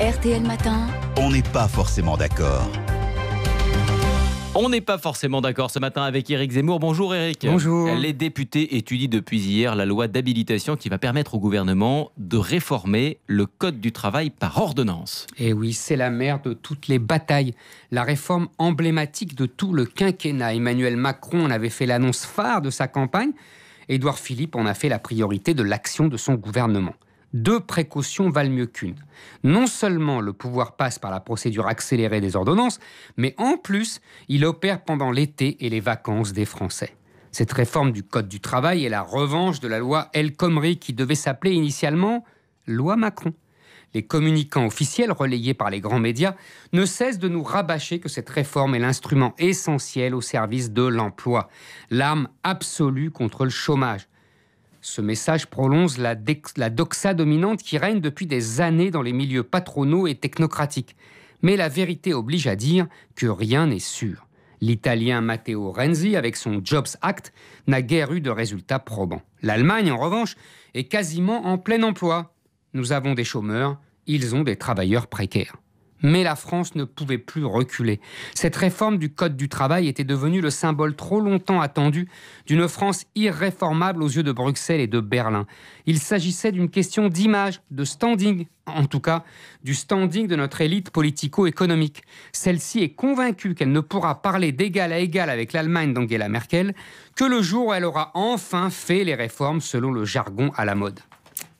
RTL Matin. On n'est pas forcément d'accord. On n'est pas forcément d'accord ce matin avec Éric Zemmour. Bonjour Éric. Bonjour. Les députés étudient depuis hier la loi d'habilitation qui va permettre au gouvernement de réformer le code du travail par ordonnance. Et oui, c'est la mère de toutes les batailles. La réforme emblématique de tout le quinquennat. Emmanuel Macron en avait fait l'annonce phare de sa campagne. Édouard Philippe en a fait la priorité de l'action de son gouvernement. 2 précautions valent mieux qu'une. Non seulement le pouvoir passe par la procédure accélérée des ordonnances, mais en plus, il opère pendant l'été et les vacances des Français. Cette réforme du Code du travail est la revanche de la loi El Khomri qui devait s'appeler initialement loi Macron. Les communicants officiels relayés par les grands médias ne cessent de nous rabâcher que cette réforme est l'instrument essentiel au service de l'emploi, l'arme absolue contre le chômage. Ce message prolonge la doxa dominante qui règne depuis des années dans les milieux patronaux et technocratiques. Mais la vérité oblige à dire que rien n'est sûr. L'Italien Matteo Renzi, avec son Jobs Act, n'a guère eu de résultats probants. L'Allemagne, en revanche, est quasiment en plein emploi. Nous avons des chômeurs, ils ont des travailleurs précaires. Mais la France ne pouvait plus reculer. Cette réforme du Code du travail était devenue le symbole trop longtemps attendu d'une France irréformable aux yeux de Bruxelles et de Berlin. Il s'agissait d'une question d'image, de standing, en tout cas du standing de notre élite politico-économique. Celle-ci est convaincue qu'elle ne pourra parler d'égal à égal avec l'Allemagne d'Angela Merkel que le jour où elle aura enfin fait les réformes selon le jargon à la mode.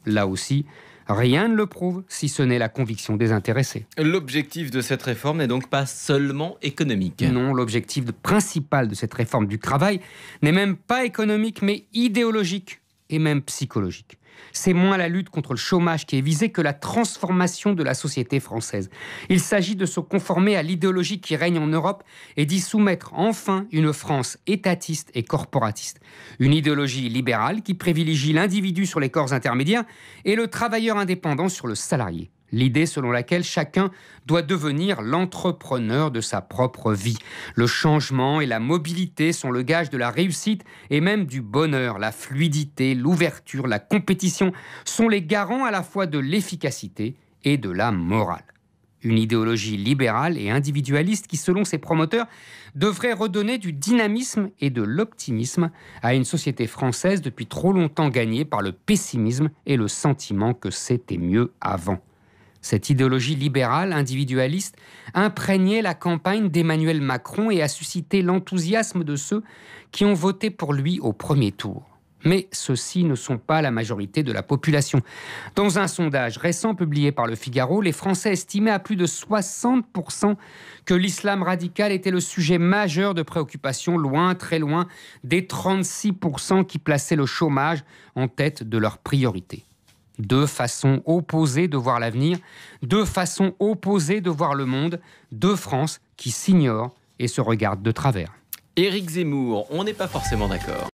Là aussi, rien ne le prouve, si ce n'est la conviction des intéressés. L'objectif de cette réforme n'est donc pas seulement économique. Non, l'objectif principal de cette réforme du travail n'est même pas économique, mais idéologique et même psychologique. C'est moins la lutte contre le chômage qui est visée que la transformation de la société française. Il s'agit de se conformer à l'idéologie qui règne en Europe et d'y soumettre enfin une France étatiste et corporatiste. Une idéologie libérale qui privilégie l'individu sur les corps intermédiaires et le travailleur indépendant sur le salarié. L'idée selon laquelle chacun doit devenir l'entrepreneur de sa propre vie. Le changement et la mobilité sont le gage de la réussite et même du bonheur. La fluidité, l'ouverture, la compétition sont les garants à la fois de l'efficacité et de la morale. Une idéologie libérale et individualiste qui, selon ses promoteurs, devrait redonner du dynamisme et de l'optimisme à une société française depuis trop longtemps gagnée par le pessimisme et le sentiment que c'était mieux avant. Cette idéologie libérale, individualiste, imprégnait la campagne d'Emmanuel Macron et a suscité l'enthousiasme de ceux qui ont voté pour lui au premier tour. Mais ceux-ci ne sont pas la majorité de la population. Dans un sondage récent publié par Le Figaro, les Français estimaient à plus de 60% que l'islam radical était le sujet majeur de préoccupation, loin, très loin, des 36% qui plaçaient le chômage en tête de leurs priorités. 2 façons opposées de voir l'avenir, 2 façons opposées de voir le monde, 2 France qui s'ignorent et se regardent de travers. Éric Zemmour, on n'est pas forcément d'accord.